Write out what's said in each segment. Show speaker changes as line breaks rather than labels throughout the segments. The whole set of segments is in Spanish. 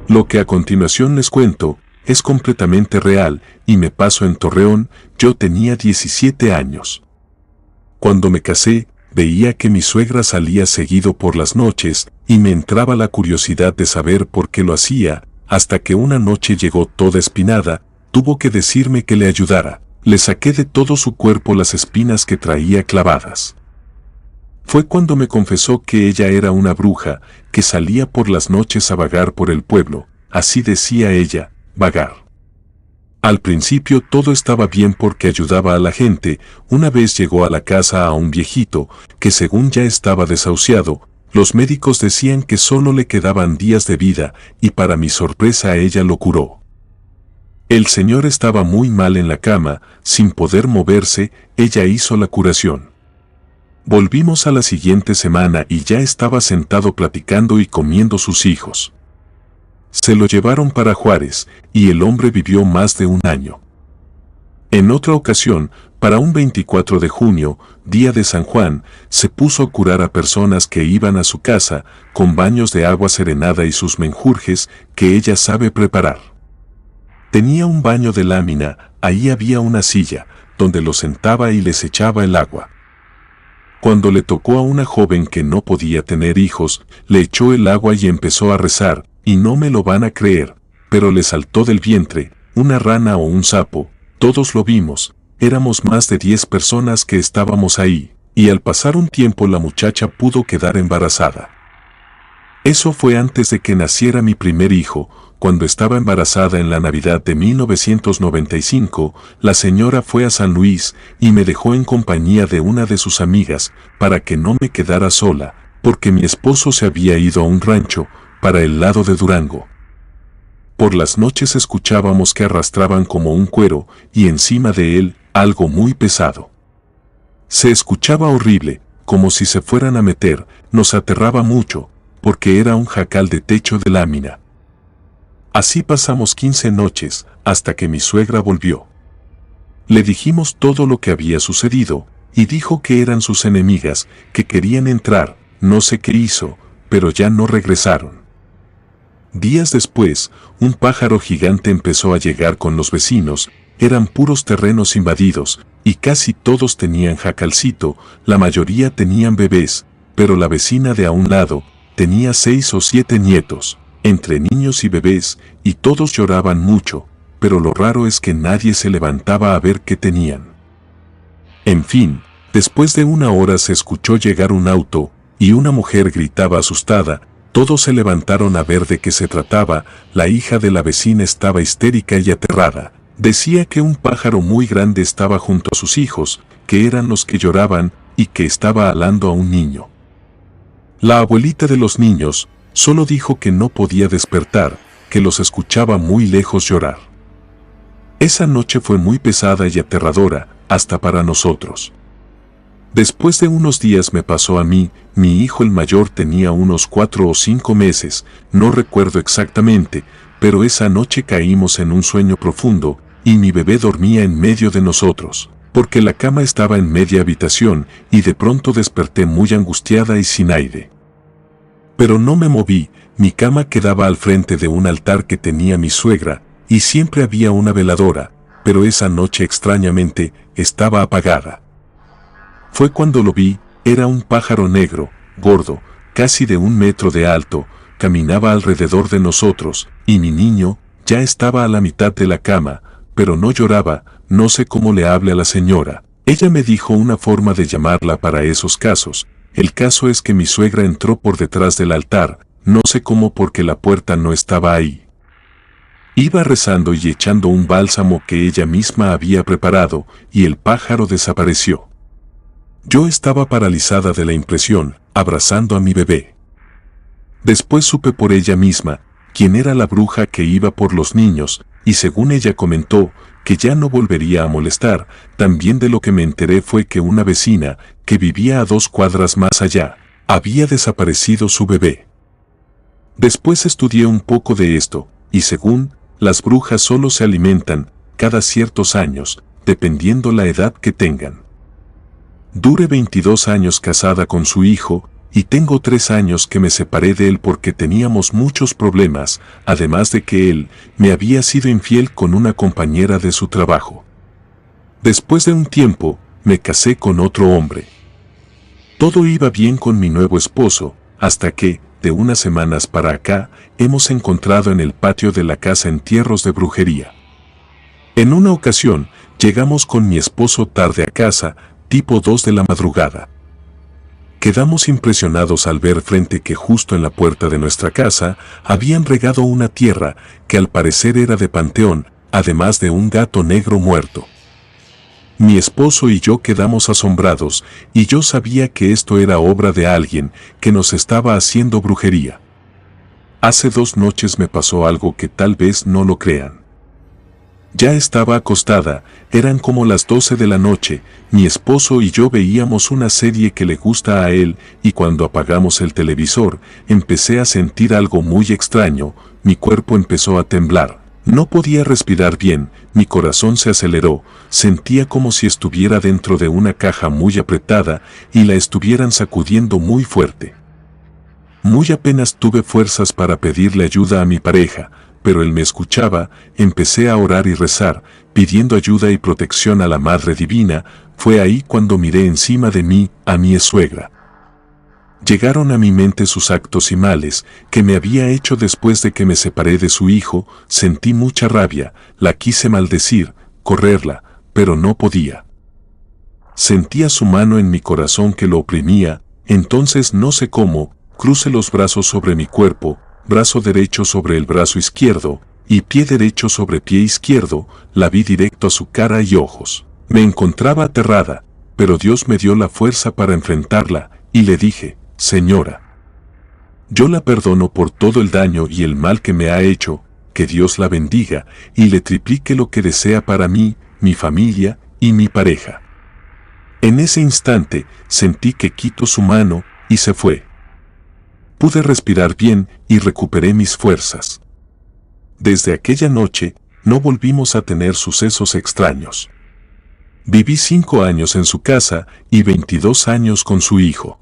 Lo que a continuación les cuento es completamente real y me pasó en Torreón. Yo tenía 17 años. Cuando me casé, veía que mi suegra salía seguido por las noches y me entraba la curiosidad de saber por qué lo hacía, hasta que una noche llegó toda espinada, tuvo que decirme que le ayudara. Le saqué de todo su cuerpo las espinas que traía clavadas. Fue cuando me confesó que ella era una bruja, que salía por las noches a vagar por el pueblo, así decía ella, vagar. Al principio todo estaba bien porque ayudaba a la gente. Una vez llegó a la casa a un viejito, que según ya estaba desahuciado, los médicos decían que solo le quedaban días de vida, y para mi sorpresa ella lo curó. El señor estaba muy mal en la cama, sin poder moverse. Ella hizo la curación. Volvimos a la siguiente semana y ya estaba sentado platicando y comiendo sus hijos. Se lo llevaron para Juárez, y el hombre vivió más de un año. En otra ocasión, para un 24 de junio, día de San Juan, se puso a curar a personas que iban a su casa, con baños de agua serenada y sus menjurjes, que ella sabe preparar. Tenía un baño de lámina, ahí había una silla, donde los sentaba y les echaba el agua. Cuando le tocó a una joven que no podía tener hijos, le echó el agua y empezó a rezar, y no me lo van a creer, pero le saltó del vientre una rana o un sapo. Todos lo vimos, éramos más de 10 personas que estábamos ahí, y al pasar un tiempo la muchacha pudo quedar embarazada. Eso fue antes de que naciera mi primer hijo. Cuando estaba embarazada en la Navidad de 1995, la señora fue a San Luis y me dejó en compañía de una de sus amigas para que no me quedara sola, porque mi esposo se había ido a un rancho para el lado de Durango. Por las noches escuchábamos que arrastraban como un cuero y encima de él algo muy pesado. Se escuchaba horrible, como si se fueran a meter. Nos aterraba mucho, porque era un jacal de techo de lámina. Así pasamos 15 noches, hasta que mi suegra volvió. Le dijimos todo lo que había sucedido, y dijo que eran sus enemigas, que querían entrar. No sé qué hizo, pero ya no regresaron. Días después, un pájaro gigante empezó a llegar con los vecinos. Eran puros terrenos invadidos, y casi todos tenían jacalcito. La mayoría tenían bebés, pero la vecina de a un lado tenía 6 o 7 nietos, entre niños y bebés, y todos lloraban mucho, pero lo raro es que nadie se levantaba a ver qué tenían. En fin, después de una hora se escuchó llegar un auto, y una mujer gritaba asustada. Todos se levantaron a ver de qué se trataba. La hija de la vecina estaba histérica y aterrada. Decía que un pájaro muy grande estaba junto a sus hijos, que eran los que lloraban, y que estaba alando a un niño. La abuelita de los niños solo dijo que no podía despertar, que los escuchaba muy lejos llorar. Esa noche fue muy pesada y aterradora, hasta para nosotros. Después de unos días me pasó a mí. Mi hijo el mayor tenía unos 4 o 5 meses, no recuerdo exactamente, pero esa noche caímos en un sueño profundo, y mi bebé dormía en medio de nosotros, porque la cama estaba en media habitación, y de pronto desperté muy angustiada y sin aire. Pero no me moví. Mi cama quedaba al frente de un altar que tenía mi suegra, y siempre había una veladora, pero esa noche extrañamente estaba apagada. Fue cuando lo vi. Era un pájaro negro, gordo, casi de 1 metro de alto, caminaba alrededor de nosotros, y mi niño ya estaba a la mitad de la cama, pero no lloraba. No sé cómo le hablé a la señora. Ella me dijo una forma de llamarla para esos casos. El caso es que mi suegra entró por detrás del altar, no sé cómo porque la puerta no estaba ahí. Iba rezando y echando un bálsamo que ella misma había preparado, y el pájaro desapareció. Yo estaba paralizada de la impresión, abrazando a mi bebé. Después supe por ella misma quién era la bruja que iba por los niños, y según ella comentó, que ya no volvería a molestar. También de lo que me enteré fue que una vecina, que vivía a 2 cuadras más allá, había desaparecido su bebé. Después estudié un poco de esto, y según, las brujas solo se alimentan cada ciertos años, dependiendo la edad que tengan. Duré 22 años casada con su hijo, y tengo 3 años que me separé de él porque teníamos muchos problemas, además de que él me había sido infiel con una compañera de su trabajo. Después de un tiempo, me casé con otro hombre. Todo iba bien con mi nuevo esposo, hasta que, de unas semanas para acá, hemos encontrado en el patio de la casa entierros de brujería. En una ocasión, llegamos con mi esposo tarde a casa, tipo 2 de la madrugada. Quedamos impresionados al ver frente que justo en la puerta de nuestra casa habían regado una tierra que al parecer era de panteón, además de un gato negro muerto. Mi esposo y yo quedamos asombrados, y yo sabía que esto era obra de alguien que nos estaba haciendo brujería. Hace 2 noches me pasó algo que tal vez no lo crean. Ya estaba acostada, eran como las 12 de la noche, mi esposo y yo veíamos una serie que le gusta a él, y cuando apagamos el televisor, empecé a sentir algo muy extraño, mi cuerpo empezó a temblar. No podía respirar bien, mi corazón se aceleró, sentía como si estuviera dentro de una caja muy apretada y la estuvieran sacudiendo muy fuerte. Muy apenas tuve fuerzas para pedirle ayuda a mi pareja, pero él me escuchaba, empecé a orar y rezar, pidiendo ayuda y protección a la Madre Divina. Fue ahí cuando miré encima de mí a mi suegra. Llegaron a mi mente sus actos y males que me había hecho después de que me separé de su hijo, sentí mucha rabia, la quise maldecir, correrla, pero no podía. Sentía su mano en mi corazón que lo oprimía, entonces no sé cómo, crucé los brazos sobre mi cuerpo, brazo derecho sobre el brazo izquierdo, y pie derecho sobre pie izquierdo, la vi directo a su cara y ojos. Me encontraba aterrada, pero Dios me dio la fuerza para enfrentarla, y le dije, Señora, yo la perdono por todo el daño y el mal que me ha hecho, que Dios la bendiga y le triplique lo que desea para mí, mi familia y mi pareja. En ese instante sentí que quitó su mano y se fue. Pude respirar bien y recuperé mis fuerzas. Desde aquella noche no volvimos a tener sucesos extraños. Viví 5 años en su casa y 22 años con su hijo.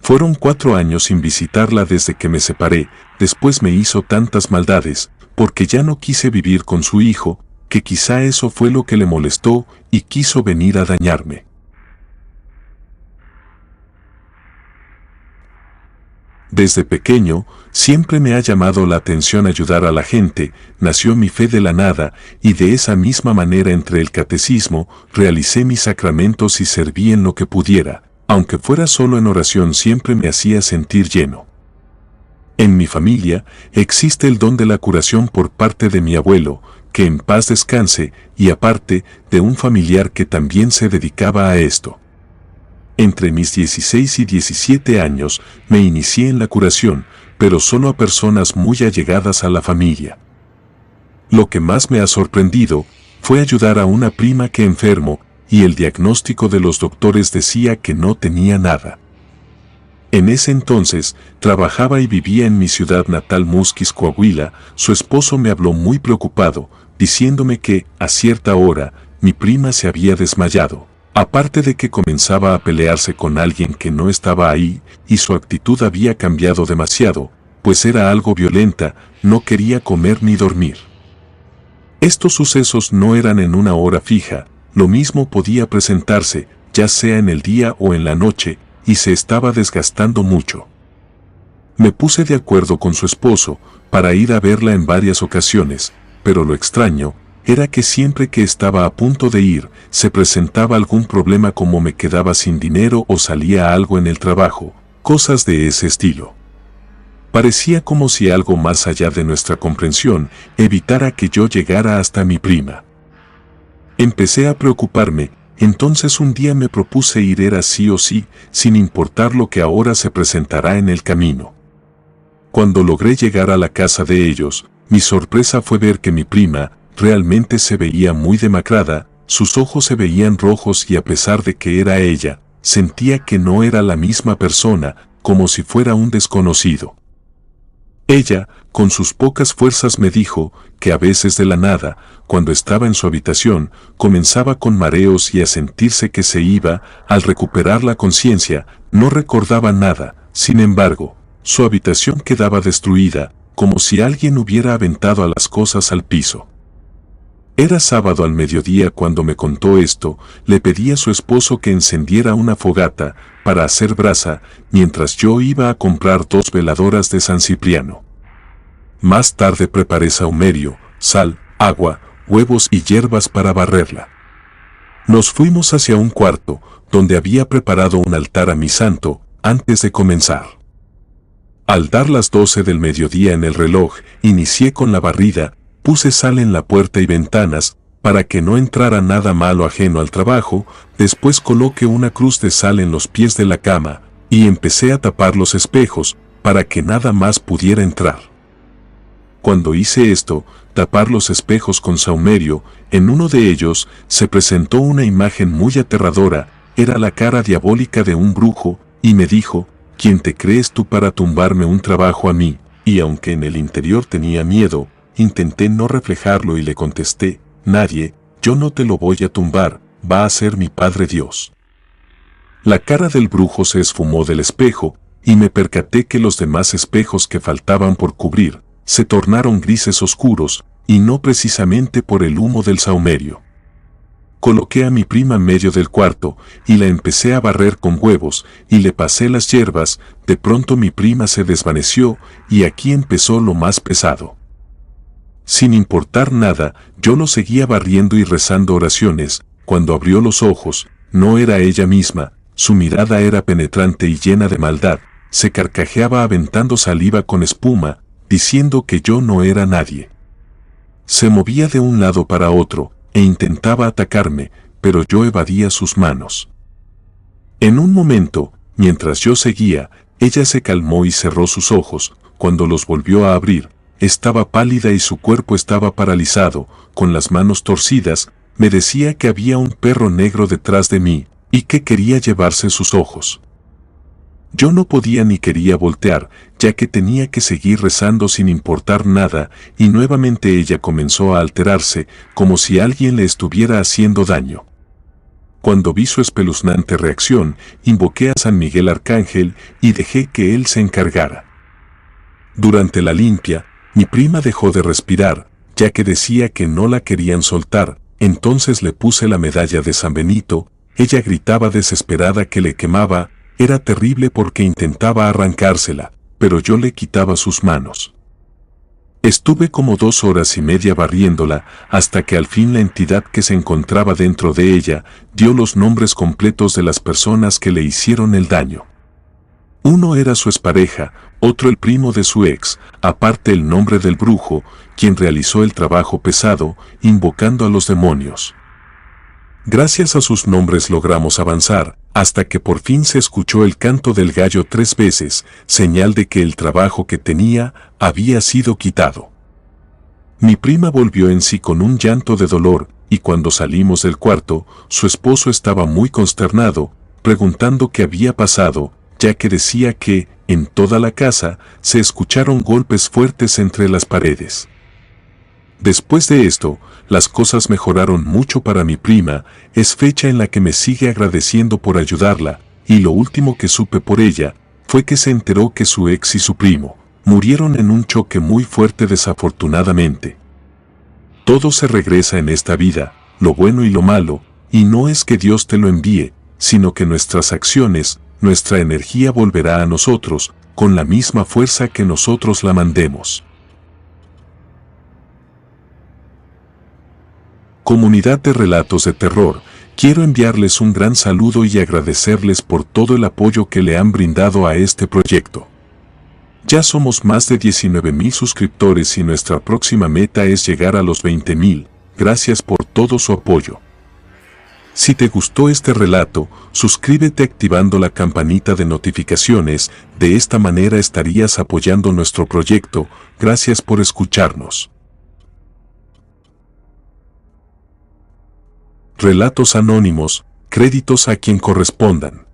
Fueron 4 años sin visitarla desde que me separé, después me hizo tantas maldades, porque ya no quise vivir con su hijo, que quizá eso fue lo que le molestó y quiso venir a dañarme. Desde pequeño, siempre me ha llamado la atención ayudar a la gente, nació mi fe de la nada, y de esa misma manera entré el catecismo, realicé mis sacramentos y serví en lo que pudiera. Aunque fuera solo en oración siempre me hacía sentir lleno. En mi familia existe el don de la curación por parte de mi abuelo, que en paz descanse, y aparte de un familiar que también se dedicaba a esto. Entre mis 16 y 17 años me inicié en la curación, pero solo a personas muy allegadas a la familia. Lo que más me ha sorprendido fue ayudar a una prima que enfermó, y el diagnóstico de los doctores decía que no tenía nada. En ese entonces, trabajaba y vivía en mi ciudad natal Musquis, Coahuila. Su esposo me habló muy preocupado, diciéndome que, a cierta hora, mi prima se había desmayado. Aparte de que comenzaba a pelearse con alguien que no estaba ahí, y su actitud había cambiado demasiado, pues era algo violenta, no quería comer ni dormir. Estos sucesos no eran en una hora fija, lo mismo podía presentarse, ya sea en el día o en la noche, y se estaba desgastando mucho. Me puse de acuerdo con su esposo para ir a verla en varias ocasiones, pero lo extraño era que siempre que estaba a punto de ir, se presentaba algún problema, como me quedaba sin dinero o salía algo en el trabajo, cosas de ese estilo. Parecía como si algo más allá de nuestra comprensión evitara que yo llegara hasta mi prima. Empecé a preocuparme, entonces un día me propuse ir sí o sí, sin importar lo que ahora se presentará en el camino. Cuando logré llegar a la casa de ellos, mi sorpresa fue ver que mi prima realmente se veía muy demacrada, sus ojos se veían rojos y a pesar de que era ella, sentía que no era la misma persona, como si fuera un desconocido. Ella, con sus pocas fuerzas, me dijo que a veces de la nada, cuando estaba en su habitación, comenzaba con mareos y a sentirse que se iba. Al recuperar la conciencia, No recordaba nada, sin embargo, su habitación quedaba destruida, como si alguien hubiera aventado a las cosas al piso. Era sábado al mediodía cuando me contó esto. Le pedí a su esposo que encendiera una fogata para hacer brasa, mientras yo iba a comprar 2 veladoras de San Cipriano. Más tarde preparé sahumerio, sal, agua, huevos y hierbas para barrerla. Nos fuimos hacia un cuarto, donde había preparado un altar a mi santo, antes de comenzar. Al dar las 12 del mediodía en el reloj, inicié con la barrida. Puse sal en la puerta y ventanas, para que no entrara nada malo ajeno al trabajo. Después coloqué una cruz de sal en los pies de la cama, y empecé a tapar los espejos, para que nada más pudiera entrar. Cuando hice esto, tapar los espejos con sahumerio, en uno de ellos se presentó una imagen muy aterradora. Era la cara diabólica de un brujo, y me dijo: ¿Quién te crees tú para tumbarme un trabajo a mí? Y aunque en el interior tenía miedo, intenté no reflejarlo y le contesté: nadie, yo no te lo voy a tumbar, va a ser mi Padre Dios. La cara del brujo se esfumó del espejo, y me percaté que los demás espejos que faltaban por cubrir, se tornaron grises oscuros, y no precisamente por el humo del sahumerio. Coloqué a mi prima en medio del cuarto, y la empecé a barrer con huevos, y le pasé las hierbas. De pronto mi prima se desvaneció, y aquí empezó lo más pesado. Sin importar nada, yo lo seguía barriendo y rezando oraciones. Cuando abrió los ojos, no era ella misma, su mirada era penetrante y llena de maldad. Se carcajeaba aventando saliva con espuma, diciendo que yo no era nadie. Se movía de un lado para otro, e intentaba atacarme, pero yo evadía sus manos. En un momento, mientras yo seguía, ella se calmó y cerró sus ojos. Cuando los volvió a abrir, estaba pálida y su cuerpo estaba paralizado, con las manos torcidas. Me decía que había un perro negro detrás de mí, y que quería llevarse sus ojos. Yo no podía ni quería voltear, ya que tenía que seguir rezando sin importar nada, y nuevamente ella comenzó a alterarse, como si alguien le estuviera haciendo daño. Cuando vi su espeluznante reacción, invoqué a San Miguel Arcángel, y dejé que él se encargara. Durante la limpia, mi prima dejó de respirar, ya que decía que no la querían soltar. Entonces le puse la medalla de San Benito. Ella gritaba desesperada que le quemaba. Era terrible porque intentaba arrancársela, pero yo le quitaba sus manos. Estuve como 2 horas y media barriéndola, hasta que al fin la entidad que se encontraba dentro de ella dio los nombres completos de las personas que le hicieron el daño. Uno era su expareja, otro el primo de su ex, aparte el nombre del brujo, quien realizó el trabajo pesado, invocando a los demonios. Gracias a sus nombres logramos avanzar, hasta que por fin se escuchó el canto del gallo 3 veces, señal de que el trabajo que tenía había sido quitado. Mi prima volvió en sí con un llanto de dolor, y cuando salimos del cuarto, su esposo estaba muy consternado, preguntando qué había pasado, ya que decía que, en toda la casa, se escucharon golpes fuertes entre las paredes. Después de esto, las cosas mejoraron mucho para mi prima. Es fecha en la que me sigue agradeciendo por ayudarla, y lo último que supe por ella, fue que se enteró que su ex y su primo murieron en un choque muy fuerte desafortunadamente. Todo se regresa en esta vida, lo bueno y lo malo, y no es que Dios te lo envíe, sino que nuestras acciones, nuestra energía volverá a nosotros, con la misma fuerza que nosotros la mandemos. Comunidad de Relatos de Terror, quiero enviarles un gran saludo y agradecerles por todo el apoyo que le han brindado a este proyecto. Ya somos más de 19,000 suscriptores y nuestra próxima meta es llegar a los 20,000. Gracias por todo su apoyo. Si te gustó este relato, suscríbete activando la campanita de notificaciones. De esta manera estarías apoyando nuestro proyecto. Gracias por escucharnos. Relatos anónimos, créditos a quien correspondan.